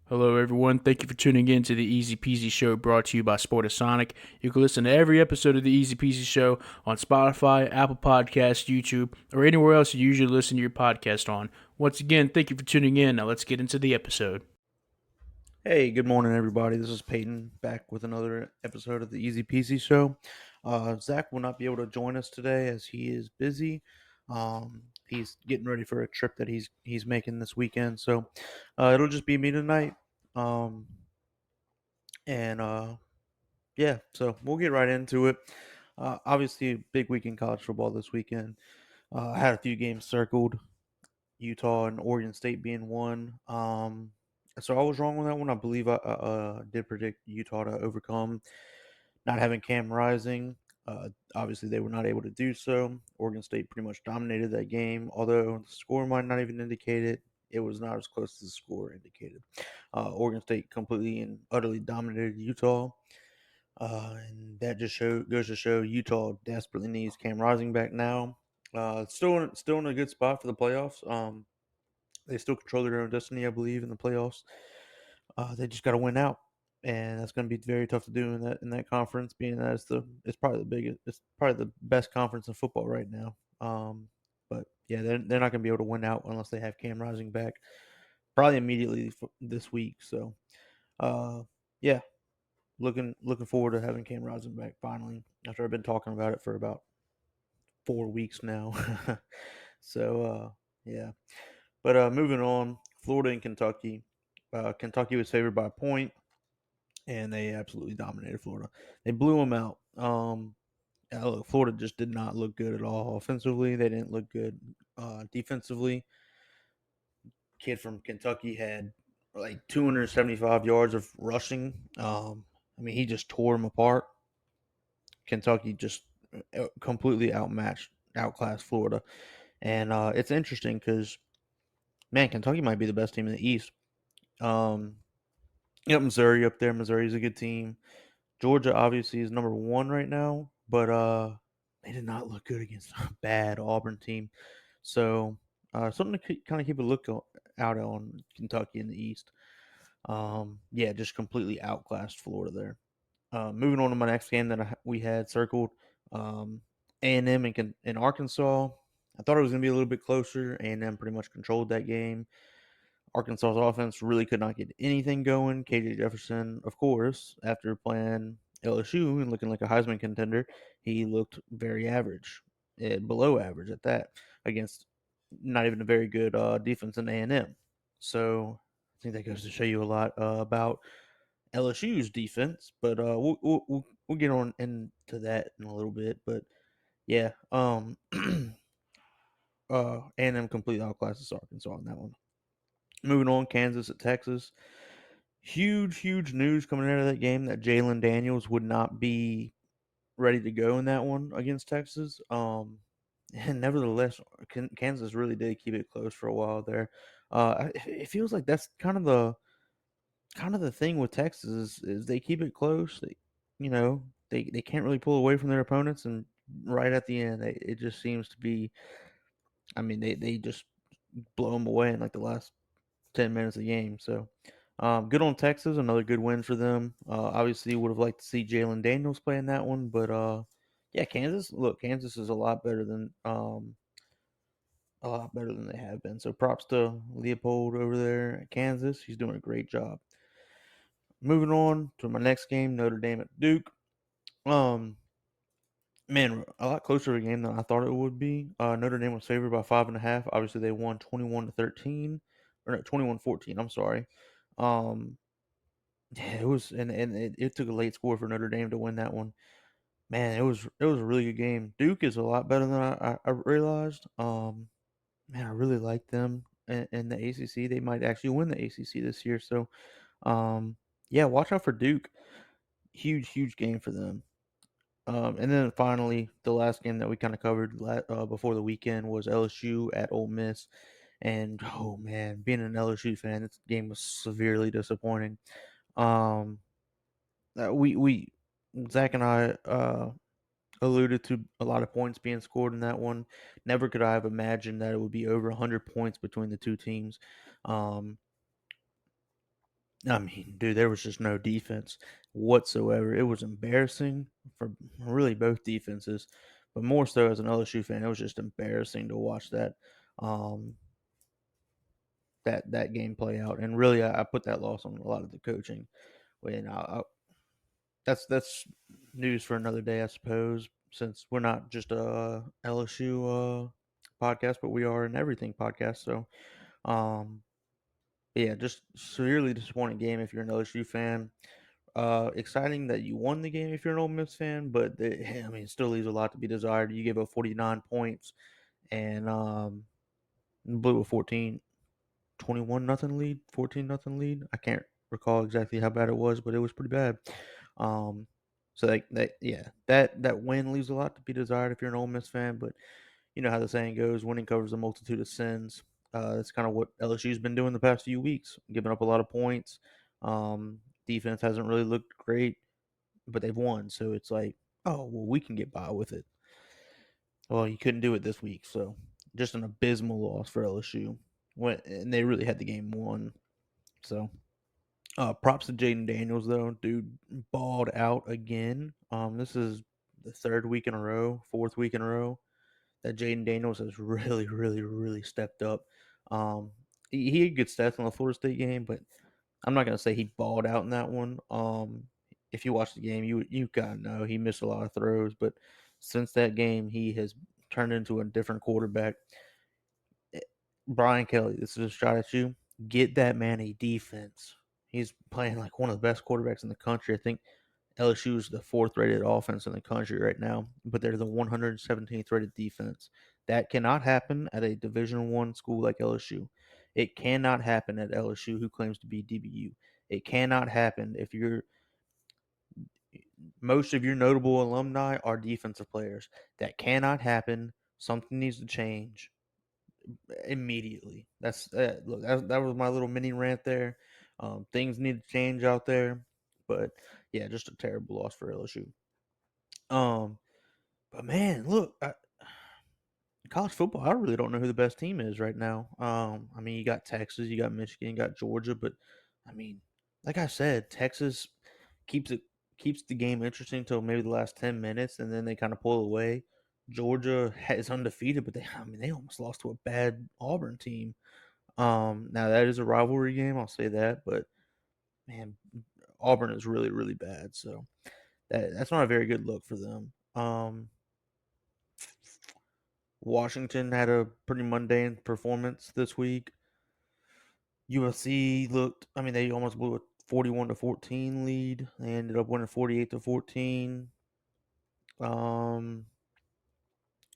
Hello, everyone. Thank you for tuning in to the Easy Peasy Show brought to you by Sportasonic. You can listen to every episode of the Easy Peasy Show on Spotify, Apple Podcasts, YouTube, or anywhere else you usually listen to your podcast on. Once again, thank you for tuning in. Now let's get into the episode. Hey, good morning, everybody. This is Peyton back with another episode of the Easy Peasy Show. Zach will not be able to join us today as he is busy. He's getting ready for a trip that he's making this weekend, so it'll just be me tonight. Um, and Yeah, so we'll get right into it. Obviously, big week in college football this weekend. I had a few games circled. Utah and Oregon State being one. So I was wrong on that one. I believe I did predict Utah to overcome not having Cam Rising. Obviously, they were not able to do so. Oregon State pretty much dominated that game, although the score might not even indicate it. It was not as close as the score indicated. Oregon State completely and utterly dominated Utah. And that just goes to show Utah desperately needs Cam Rising back now. Still in a good spot for the playoffs. They still control their own destiny, I believe, in the playoffs. They just got to win out, and that's going to be very tough to do in that conference. Being that it's probably the biggest, it's probably the best conference in football right now. But yeah, they're not going to be able to win out unless they have Cam Rising back, probably immediately this week. So, uh, yeah, looking forward to having Cam Rising back finally after I've been talking about it for about 4 weeks now. So yeah. But moving on, Florida and Kentucky. Kentucky was favored by a point, and they absolutely dominated Florida. They blew them out. Look, Florida just did not look good at all offensively. They didn't look good defensively. Kid from Kentucky had like 275 yards of rushing. I mean, he just tore them apart. Kentucky just completely outmatched, outclassed Florida. And it's interesting because, man, Kentucky might be the best team in the East. Um, Yep, Missouri up there. Missouri's a good team. Georgia obviously is number one right now, but they did not look good against a bad Auburn team. So something to kind of keep a out on Kentucky in the East. Yeah, just completely outclassed Florida there. Moving on to my next game that we had circled, A&M in Arkansas. I thought it was going to be a little bit closer. A&M pretty much controlled that game. Arkansas's offense really could not get anything going. KJ Jefferson, of course, after playing LSU and looking like a Heisman contender, he looked very average, below average at that, against not even a very good defense in A&M. So I think that goes to show you a lot about LSU's defense. But we'll get on into that in a little bit. But yeah, A&M completely outclasses Arkansas on that one. Moving on, Kansas at Texas. Huge news coming out of that game that Jalen Daniels would not be ready to go in that one against Texas. And nevertheless, Kansas really did keep it close for a while there. It feels like that's kind of the thing with Texas is they keep it close. They can't really pull away from their opponents, and right at the end, it just seems to be. I mean, they just blow them away in like the last 10 minutes of the game. So good on Texas, another good win for them. Obviously, would have liked to see Jalen Daniels play in that one, but yeah, Kansas. Look, Kansas is a lot better than they have been. So props to Leopold over there at Kansas. He's doing a great job. Moving on to my next game, Notre Dame at Duke. Um, Man, a lot closer of a game than I thought it would be. Notre Dame was favored by 5.5. Obviously, they won 21-13, or no, 21-14. I'm sorry. Um, Yeah, it was, and it took a late score for Notre Dame to win that one. Man, it was a really good game. Duke is a lot better than I realized. Man, I really like them in the ACC. They might actually win the ACC this year. So, um, yeah, watch out for Duke. Huge game for them. And then finally, the last game that we kind of covered before the weekend was LSU at Ole Miss. And oh man, being an LSU fan, this game was severely disappointing. Um, we Zach and I alluded to a lot of points being scored in that one. Never could I have imagined that it would be over 100 points between the two teams. Um, I mean, dude, there was just no defense whatsoever. It was embarrassing for really both defenses, but more so as an LSU fan, it was just embarrassing to watch um, that game play out. And really, I put that loss on a lot of the coaching. When that's news for another day, I suppose. Since we're not just a LSU podcast, but we are an everything podcast. So, um, yeah, just severely disappointing game if you're an LSU fan. Exciting that you won the game if you're an Ole Miss fan, but I mean, it still leaves a lot to be desired. You gave up 49 points and blew a 21 nothing lead, 14 nothing lead. I can't recall exactly how bad it was, but it was pretty bad. Um, so that win leaves a lot to be desired if you're an Ole Miss fan. But you know how the saying goes: winning covers a multitude of sins. That's kind of what LSU's been doing the past few weeks, giving up a lot of points. Defense hasn't really looked great, but they've won. So it's like, oh well, we can get by with it. Well, you couldn't do it this week, so just an abysmal loss for LSU. And they really had the game won. So props to Jaden Daniels though, dude, balled out again. This is the third week in a row, fourth week in a row that Jaden Daniels has really, really, really stepped up. He had good stats on the Florida State game, but I'm not gonna say he balled out in that one. If you watch the game, you gotta know he missed a lot of throws, but since that game, he has turned into a different quarterback. Eh, Brian Kelly, this is a shot at you. Get that man a defense. He's playing like one of the best quarterbacks in the country. I think LSU is the fourth rated offense in the country right now, but they're the 117th rated defense. That cannot happen at a Division One school like LSU. It cannot happen at LSU, who claims to be DBU. It cannot happen if you're most of your notable alumni are defensive players. That cannot happen. Something needs to change immediately. That's look. That was my little mini rant there. Things need to change out there, but yeah, just a terrible loss for LSU. Um, but man, look, college football. I really don't know who the best team is right now. I mean, you got Texas, you got Michigan, you got Georgia, but I mean, like I said, Texas keeps it keeps the game interesting until maybe the last 10 minutes, and then they kind of pull away. Georgia is undefeated, but they almost lost to a bad Auburn team. Now that is a rivalry game, I'll say that, but man, Auburn is really, really bad. So that's not a very good look for them. Washington had a pretty mundane performance this week. USC looked, I mean, they almost blew a 41-14 lead. They ended up winning 48-14. Um,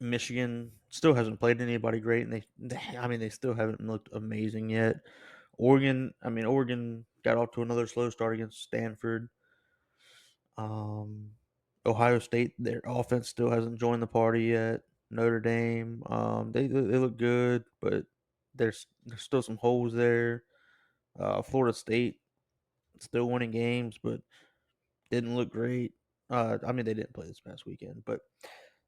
Michigan still hasn't played anybody great, and I mean, they still haven't looked amazing yet. Oregon got off to another slow start against Stanford. Um, Ohio State, their offense still hasn't joined the party yet. Notre Dame, they look good, but there's still some holes there. Florida State still winning games, but didn't look great. I mean, they didn't play this past weekend, but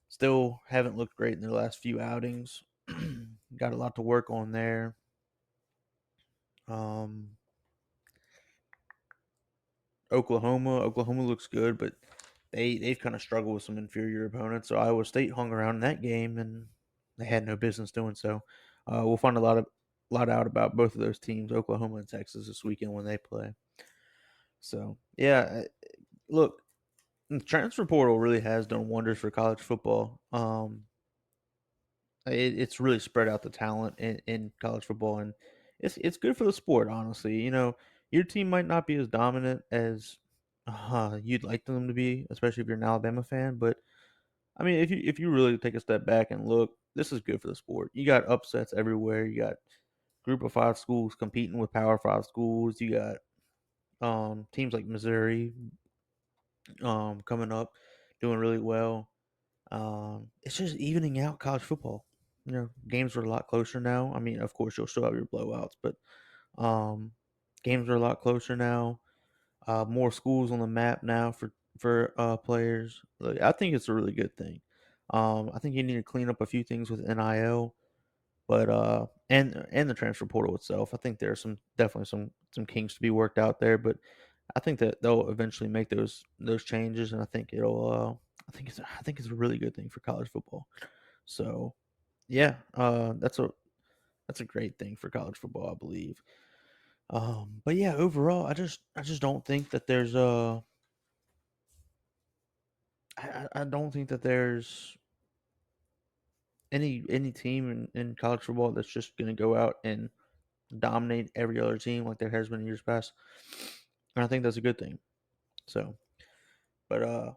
still haven't looked great in their last few outings. Got a lot to work on there. Um, Oklahoma looks good, but they've kind of struggled with some inferior opponents. So Iowa State hung around in that game, and they had no business doing so. We'll find a lot out about both of those teams, Oklahoma and Texas, this weekend when they play. So yeah, look, the transfer portal really has done wonders for college football. It's really spread out the talent in college football, and it's good for the sport. Honestly, your team might not be as dominant as you'd like them to be, especially if you're an Alabama fan. But I mean, if you really take a step back and look, this is good for the sport. You got upsets everywhere. You got Group of Five schools competing with Power Five schools. You got teams like Missouri coming up, doing really well. It's just evening out college football. Games are a lot closer now. I mean, of course, you'll still have your blowouts, but um, games are a lot closer now. More schools on the map now for players. I think it's a really good thing. I think you need to clean up a few things with NIL, But and the transfer portal itself, I think there's definitely some kinks to be worked out there. But I think that they'll eventually make those changes, and I think I think it's a really good thing for college football. So yeah, that's a great thing for college football, I believe. But yeah, overall, I just don't think that there's I don't think that there's any team in college football that's just going to go out and dominate every other team like there has been in years past, and I think that's a good thing. So, but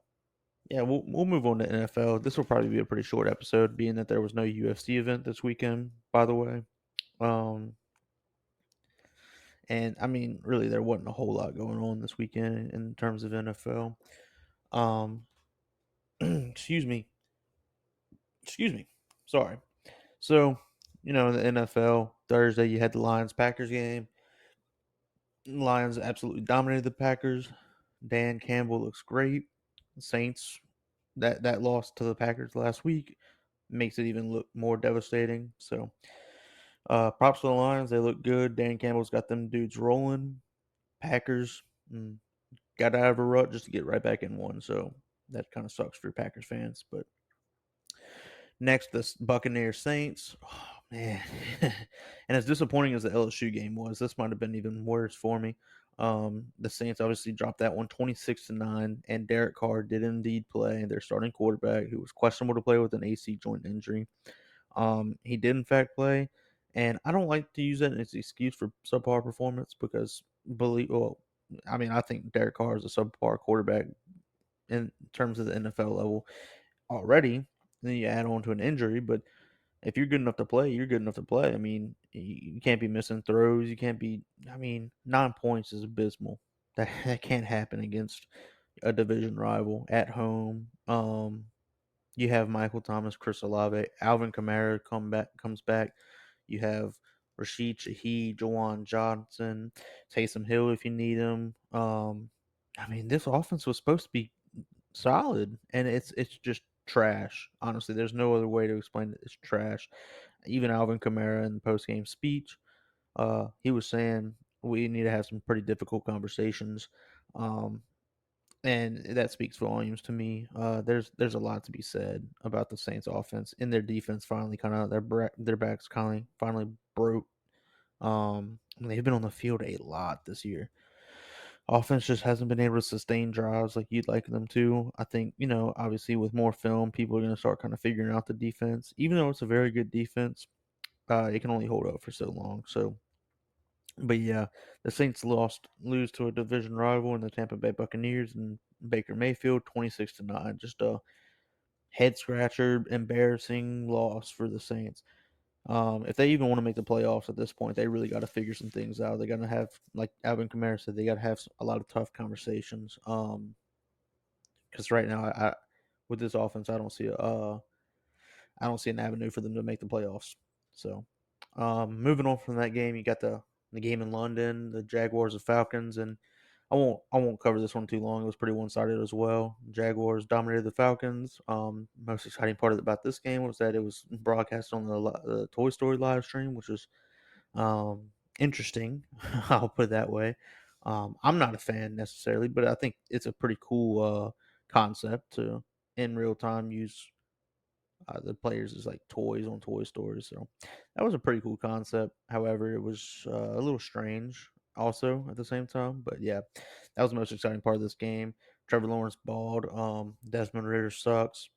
yeah, we'll move on to NFL. This will probably be a pretty short episode, being that there was no UFC event this weekend. By the way, um, and I mean, really, there wasn't a whole lot going on this weekend in terms of NFL. Um, excuse me, excuse me, sorry. So, in the NFL Thursday, you had the Lions Packers game. Lions absolutely dominated the Packers. Dan Campbell looks great. The Saints that loss to the Packers last week makes it even look more devastating. So props to the Lions. They look good. Dan Campbell's got them dudes rolling. Packers got out of a rut just to get right back in one. So that kind of sucks for Packers fans. But next, the Buccaneers Saints. Oh, man. And as disappointing as the LSU game was, this might have been even worse for me. The Saints obviously dropped that one 26-9, and Derek Carr did indeed play. Their starting quarterback, who was questionable to play with an AC joint injury. He did, in fact, play. And I don't like to use that as an excuse for subpar performance because, I think Derek Carr is a subpar quarterback in terms of the NFL level already. Then you add on to an injury, but if you're good enough to play, you're good enough to play. I mean, you can't be missing throws. You can't be. I mean, 9 points is abysmal. That can't happen against a division rival at home. You have Michael Thomas, Chris Olave, Alvin Kamara comes back. You have Rashid Shaheed, Jawan Johnson, Taysom Hill if you need him. I mean, this offense was supposed to be solid, and it's just trash. Honestly, there's no other way to explain it. It's trash. Even Alvin Kamara in the post game speech, he was saying we need to have some pretty difficult conversations, um, and that speaks volumes to me. There's a lot to be said about the Saints' offense and their defense. Finally, kind of their backs finally broke. They've been on the field a lot this year. Offense just hasn't been able to sustain drives like you'd like them to. I think, obviously with more film, people are going to start kind of figuring out the defense. Even though it's a very good defense, it can only hold up for so long. So, but yeah, the Saints lose to a division rival in the Tampa Bay Buccaneers and Baker Mayfield 26-9. Just a head scratcher, embarrassing loss for the Saints. If they even want to make the playoffs at this point, they really got to figure some things out. They got to have, like Alvin Kamara said, they got to have a lot of tough conversations. Because right now, with this offense, I don't see an avenue for them to make the playoffs. So, moving on from that game, you got the game in London, the Jaguars and Falcons, and I won't cover this one too long. It was pretty one sided as well. Jaguars dominated the Falcons. Most exciting part about this game was that it was broadcast on the Toy Story live stream, which was interesting. I'll put it that way. I'm not a fan necessarily, but I think it's a pretty cool concept to in real time use the players as like toys on Toy Stories. So that was a pretty cool concept. However, it was a little strange also at the same time. But yeah, that was the most exciting part of this game. Trevor Lawrence balled. Desmond Ritter sucks.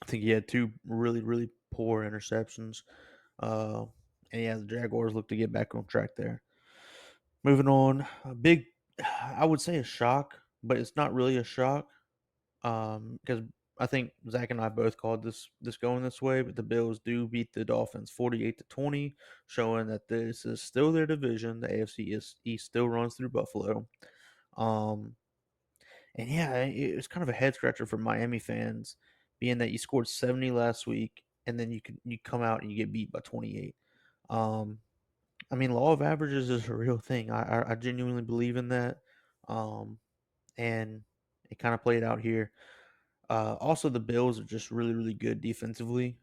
I think he had two really, really poor interceptions. Uh, and yeah, the Jaguars look to get back on track there. Moving on, I would say a shock, but it's not really a shock. Because I think Zach and I both called this going this way, but the Bills do beat the Dolphins 48-20, showing that this is still their division. The East still runs through Buffalo. Um, and yeah, it's kind of a head scratcher for Miami fans, being that you scored 70 last week, and then you come out and you get beat by 28. Um, I mean, law of averages is a real thing. I genuinely believe in that. Um, and it kind of played out here. Also, the Bills are just really, really good defensively.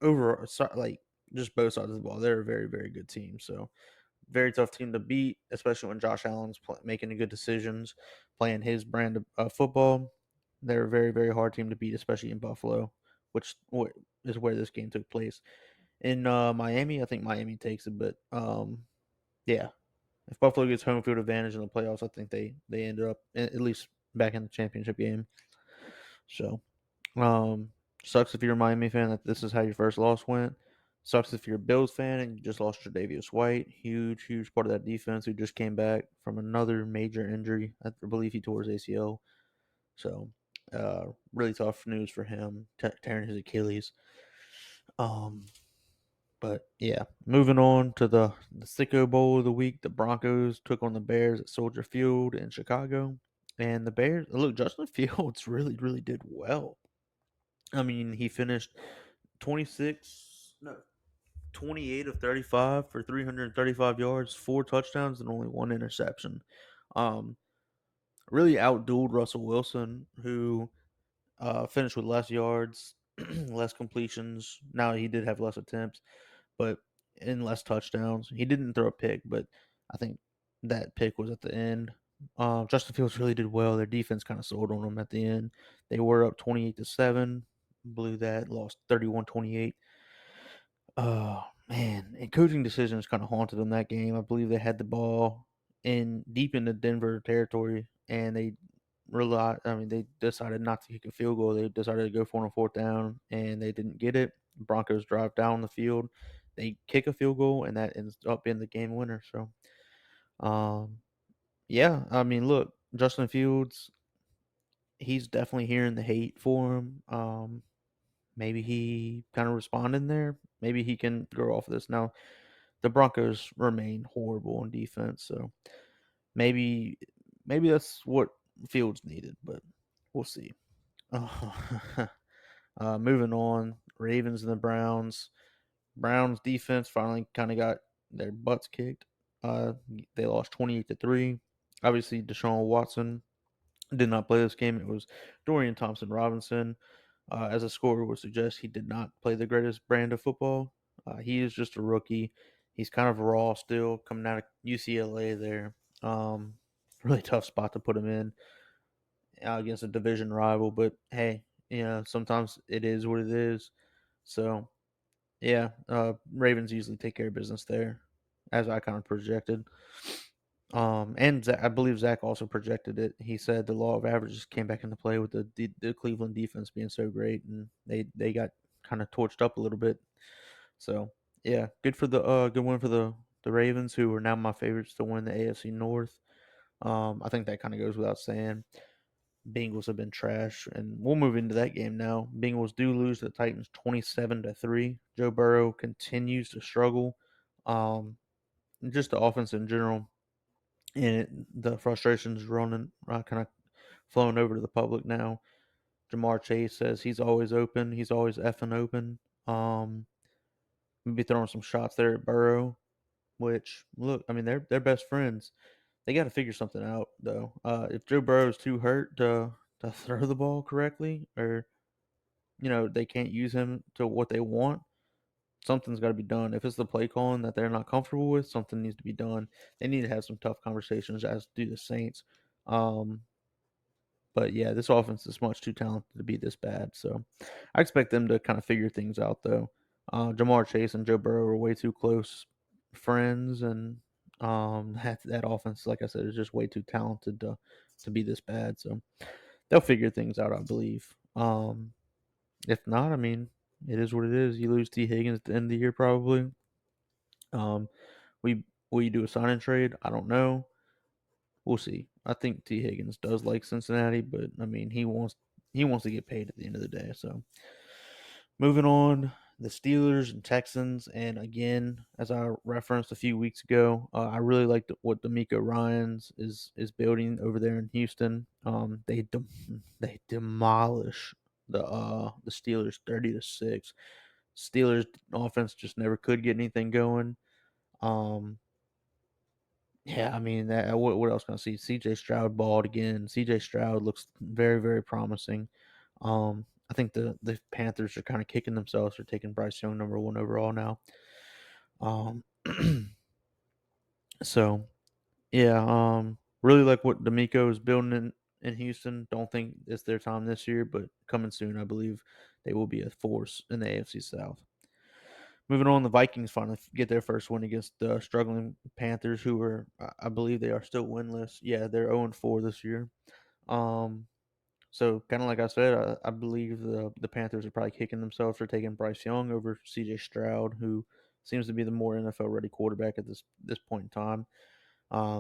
over like just both sides of the ball, they're a very, very good team. So very tough team to beat, especially when Josh Allen's making good decisions, playing his brand of football. They're a very, very hard team to beat, especially in Buffalo, which is where this game took place. In Miami, I think Miami takes it, but yeah, if Buffalo gets home field advantage in the playoffs, I think they ended up at least back in the championship game. So sucks if you're a Miami fan that this is how your first loss went. Sucks if you're a Bills fan and you just lost Tre'Davious White, huge, huge part of that defense who just came back from another major injury. I believe he tore his ACL. So, really tough news for him, tearing his Achilles. Um, but yeah, moving on to the Sicko Bowl of the week. The Broncos took on the Bears at Soldier Field in Chicago, and the Bears. Look, Justin Fields really, really did well. I mean, he finished 26, no, 28 of 35 for 335 yards, 4 touchdowns, and only 1 interception. Um, really outdueled Russell Wilson, who finished with less yards, less completions. Now he did have less attempts, but in less touchdowns. He didn't throw a pick, but I think that pick was at the end. Justin Fields really did well. Their defense kind of sold on them at the end. They were up 28-7, blew that, lost 31-28. Oh man, and coaching decisions kind of haunted them that game. I believe they had the ball in deep into Denver territory, and they they decided not to kick a field goal. They decided to go for it on fourth down, and they didn't get it. Broncos drive down the field, they kick a field goal, and that ends up being the game winner. So, um, yeah, I mean, look, Justin Fields, he's definitely hearing the hate for him. Maybe he kind of responded there. Maybe he can grow off of this. Now, the Broncos remain horrible on defense, so maybe that's what Fields needed, but we'll see. Moving on, Ravens and the Browns. Browns defense finally kind of got their butts kicked. They lost 28-3. Obviously, Deshaun Watson did not play this game. It was Dorian Thompson Robinson. As a scorer would suggest, he did not play the greatest brand of football. He is just a rookie. He's kind of raw still, coming out of UCLA there. Um, really tough spot to put him in against a division rival. But hey, sometimes it is what it is. So yeah, Ravens usually take care of business there, as I kind of projected. And I believe Zach also projected it. He said the law of averages came back into play with the Cleveland defense being so great, and they got kind of torched up a little bit. So yeah, good for the good win for the Ravens, who are now my favorites to win the AFC North. I think that kind of goes without saying. Bengals have been trash, and we'll move into that game now. Bengals do lose to the Titans 27-3. Joe Burrow continues to struggle. Just the offense in general, and the frustrations running kind of flowing over to the public now. Jamar Chase says he's always open. He's always effing open. Maybe throwing some shots there at Burrow, which look, I mean they're best friends. They got to figure something out though. If Joe Burrow's too hurt to throw the ball correctly, or they can't use him to what they want, something's got to be done. If it's the play calling that they're not comfortable with, something needs to be done. They need to have some tough conversations, as do the Saints. Um, but yeah, this offense is much too talented to be this bad. So I expect them to kind of figure things out, though. Jamar Chase and Joe Burrow are way too close friends, and that offense, like I said, is just way too talented to be this bad. So they'll figure things out, I believe. If not, I mean, it is what it is. You lose T. Higgins at the end of the year, probably. Um, we will you do a sign and trade? I don't know. We'll see. I think T. Higgins does like Cincinnati, but I mean he wants to get paid at the end of the day. So moving on, the Steelers and Texans, and again, as I referenced a few weeks ago, I really like what D'Amico Ryans is building over there in Houston. They demolish the Steelers 30-6. Steelers offense just never could get anything going. Um, yeah, I mean, what else can I see? C.J. Stroud balled again. C.J. Stroud looks very, very promising. I think the Panthers are kind of kicking themselves for taking Bryce Young number 1 overall now. So yeah, really like what D'Amico is building in Houston. Don't think it's their time this year, but coming soon, I believe they will be a force in the AFC South. Moving on, the Vikings finally get their first win against the struggling Panthers, who are, I believe, they are still winless. Yeah, they're 0-4 this year. Um, so kind of like I said, I believe the Panthers are probably kicking themselves for taking Bryce Young over C.J. Stroud, who seems to be the more NFL ready quarterback at this point in time.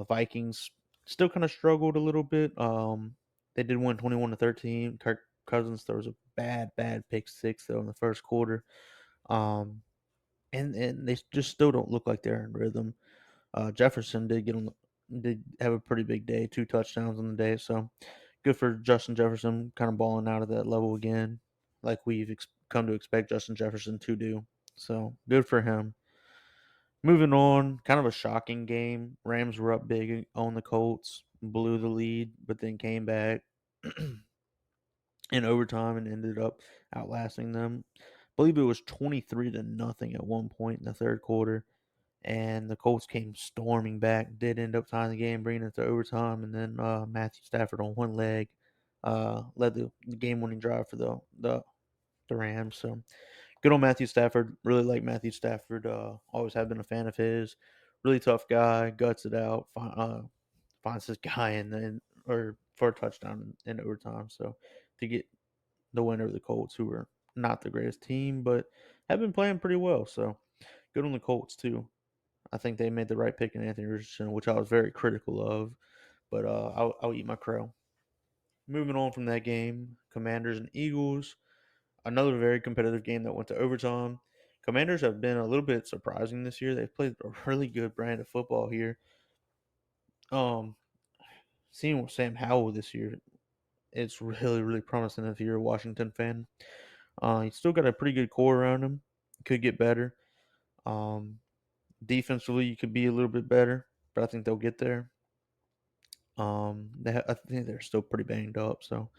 Vikings still kind of struggled a little bit. They did win 21-13. Kirk Cousins, there was a bad pick six though in the first quarter. And they just still don't look like they're in rhythm. Jefferson did have a pretty big day, 2 touchdowns on the day. So good for Justin Jefferson, kind of balling out of that level again, like we've come to expect Justin Jefferson to do. So good for him. Moving on, kind of a shocking game. Rams were up big on the Colts, blew the lead, but then came back in overtime and ended up outlasting them. I believe it was 23-0 at one point in the third quarter, and the Colts came storming back. Did end up tying the game, bringing it to overtime, and then Matthew Stafford on one leg led the game-winning drive for the Rams. So good on Matthew Stafford. Really like Matthew Stafford. Always have been a fan of his. Really tough guy. Guts it out. Finds his guy and then or for a touchdown in overtime. So to get the win over the Colts, who were not the greatest team, but have been playing pretty well. So good on the Colts too. I think they made the right pick in Anthony Richardson, which I was very critical of. But I'll eat my crow. Moving on from that game, Commanders and Eagles. Another very competitive game that went to overtime. Commanders have been a little bit surprising this year. They've played a really good brand of football here. Um, Seeing with Sam Howell this year, it's really promising if you're a Washington fan. He's still got a pretty good core around him. Could get better. Um, Defensively, you could be a little bit better, but I think they'll get there. I think they're still pretty banged up. So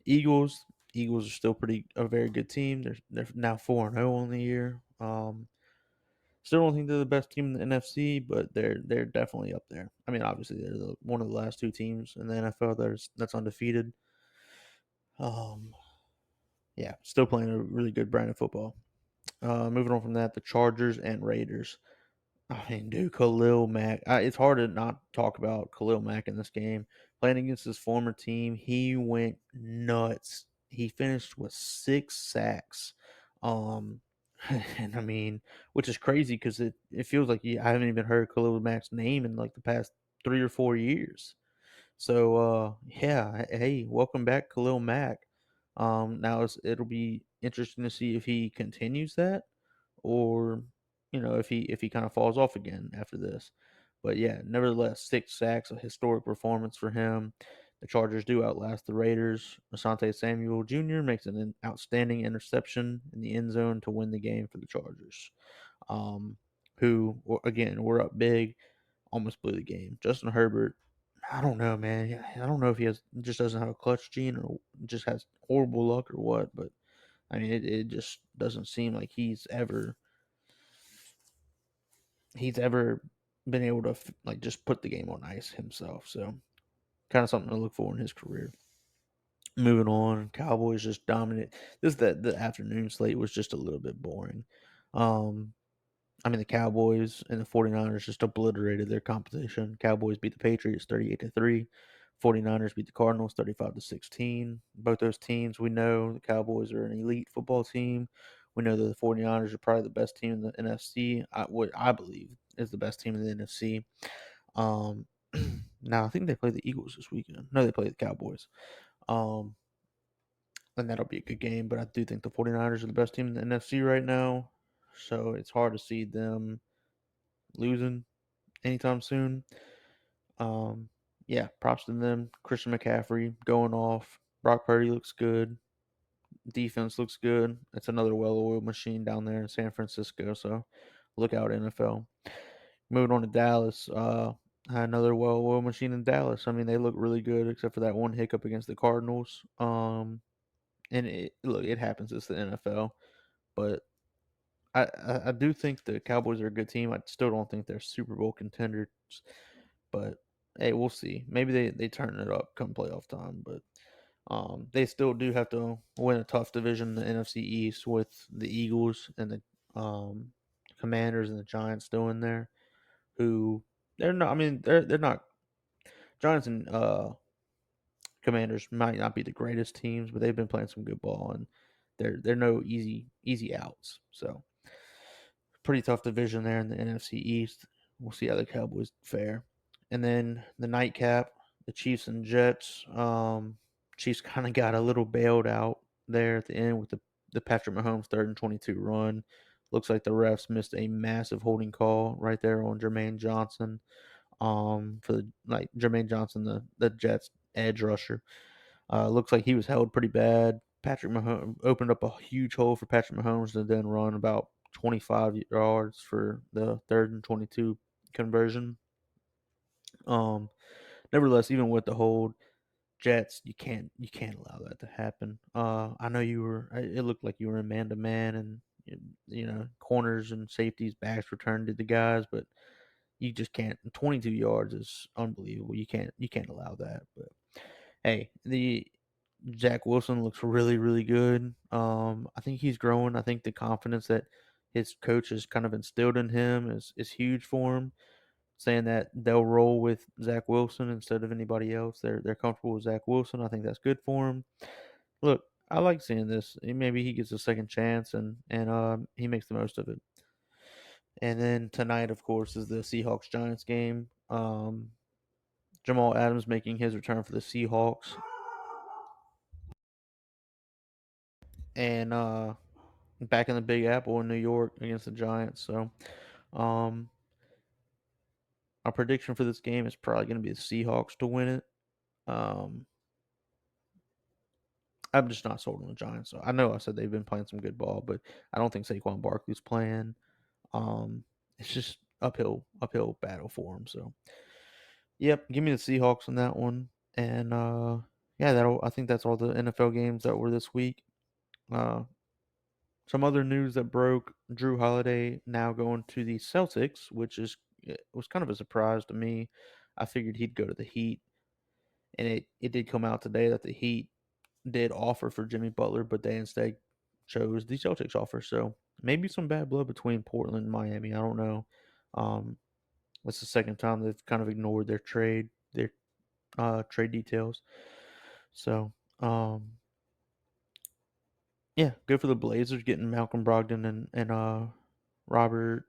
Eagles are still a very good team. They're now 4-0 on the year. Still don't think they're the best team in the NFC, but they're definitely up there. I mean, obviously they're one of the last 2 teams in the NFL that's undefeated. Um, yeah, still playing a really good brand of football. Moving on from that, the Chargers and Raiders. I mean, dude, Khalil Mack. It's hard to not talk about Khalil Mack in this game. Playing against his former team, he went nuts. He finished with 6 sacks. Um, and I mean, which is crazy because it feels like I haven't even heard Khalil Mack's name in like the past 3 or 4 years. So yeah, hey, welcome back, Khalil Mack. Now it'll be interesting to see if he continues that or if he kind of falls off again after this. But yeah, nevertheless, 6 sacks, a historic performance for him. The Chargers do outlast the Raiders. Asante Samuel Jr. makes an outstanding interception in the end zone to win the game for the Chargers, who again were up big, almost blew the game. Justin Herbert, I don't know, man. I don't know if just doesn't have a clutch gene or just has horrible luck or what, but I mean, it just doesn't seem like he's ever been able to like just put the game on ice himself. So kind of something to look for in his career. Moving on, Cowboys just dominant. The afternoon slate was just a little bit boring. Um, I mean, the Cowboys and the 49ers just obliterated their competition. Cowboys beat the Patriots 38-3. 49ers beat the Cardinals 35-16. Both those teams, we know the Cowboys are an elite football team. We know that the 49ers are probably the best team in the NFC. What I believe is the best team in the NFC. Um, Now, I think they play the Eagles this weekend. No, they play the Cowboys. Um, and that'll be a good game. But I do think the 49ers are the best team in the NFC right now. So it's hard to see them losing anytime soon. Um, yeah, props to them. Christian McCaffrey going off. Brock Purdy looks good. Defense looks good. It's another well-oiled machine down there in San Francisco. So look out, NFL. Moving on to Dallas. Another well-oiled machine in Dallas. I mean, they look really good except for that one hiccup against the Cardinals. and look, it happens. It's the NFL, but I do think the Cowboys are a good team. I still don't think they're Super Bowl contenders, but hey, we'll see. Maybe they turn it up come playoff time, but they still do have to win a tough division, the NFC East, with the Eagles and the Commanders and the Giants still in there. Who they're not? I mean, they're not. Giants and Commanders might not be the greatest teams, but they've been playing some good ball, and they're no easy outs. So pretty tough division there in the NFC East. We'll see how the Cowboys fare. And then the nightcap, the Chiefs and Jets. Chiefs kind of got a little bailed out there at the end with the Patrick Mahomes 3rd and 22 run. Looks like the refs missed a massive holding call right there on Jermaine Johnson. For Jermaine Johnson, the Jets edge rusher. Looks like he was held pretty bad. Patrick Mahomes opened up a huge hole for Patrick Mahomes to then run about 25 yards for the 3rd and 22 conversion. Um, Nevertheless, even with the hold, Jets, you can't allow that to happen. I know you were. It looked like you were in man to man, and corners and safeties backs returned to the guys, but you just can't. 22 yards is unbelievable. You can't allow that. But hey, the Zach Wilson looks really, really good. I think he's growing. I think the confidence that his coach has kind of instilled in him is huge for him. Saying that they'll roll with Zach Wilson instead of anybody else. They're comfortable with Zach Wilson. I think that's good for him. Look, I like seeing this. Maybe he gets a second chance and he makes the most of it. And then tonight, of course, is the Seahawks Giants game. Jamal Adams making his return for the Seahawks. And back in the Big Apple in New York against the Giants. So, um, our prediction for this game is probably going to be the Seahawks to win it. Um, I'm just not sold on the Giants. So I know I said they've been playing some good ball, but I don't think Saquon Barkley's playing. It's just uphill battle for him. So, yep, give me the Seahawks on that one. And yeah, I think that's all the NFL games that were this week. Uh, Some other news that broke: Jrue Holiday now going to the Celtics, which was kind of a surprise to me. I figured he'd go to the Heat, and it did come out today that the Heat did offer for Jimmy Butler, but they instead chose the Celtics offer. So maybe some bad blood between Portland and Miami. I don't know. Um, That's the second time they've kind of ignored their trade details. So yeah, good for the Blazers getting Malcolm Brogdon and Robert.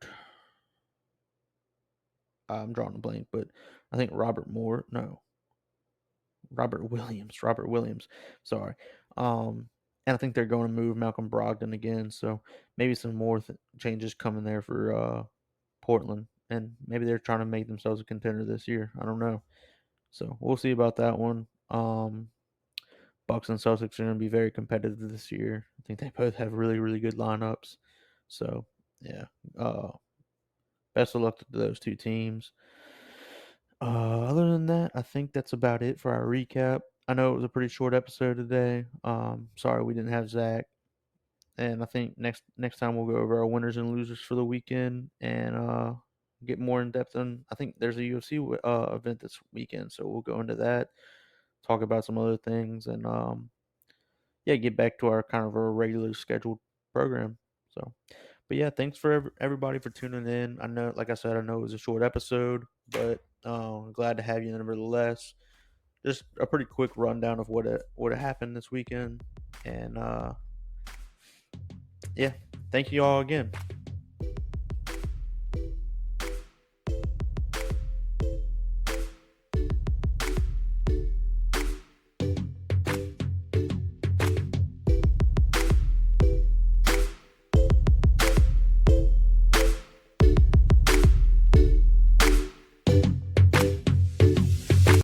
I'm drawing a blank, but I think Robert Williams. Robert Williams. Sorry. And I think they're going to move Malcolm Brogdon again. So maybe some more changes coming there for Portland, and maybe they're trying to make themselves a contender this year. I don't know. So we'll see about that one. Bucks and Celtics are going to be very competitive this year. I think they both have really, really good lineups. So yeah, best of luck to those two teams. Other than that, I think that's about it for our recap. I know it was a pretty short episode today. Sorry we didn't have Zach, and I think next time we'll go over our winners and losers for the weekend and get more in depth. And I think there's a UFC event this weekend, so we'll go into that, talk about some other things, and yeah, get back to our kind of our regular scheduled program. So, but yeah, thanks for everybody for tuning in. I know, like I said, I know it was a short episode, but glad to have you nevertheless. Just a pretty quick rundown of what happened this weekend, and yeah, thank you all again.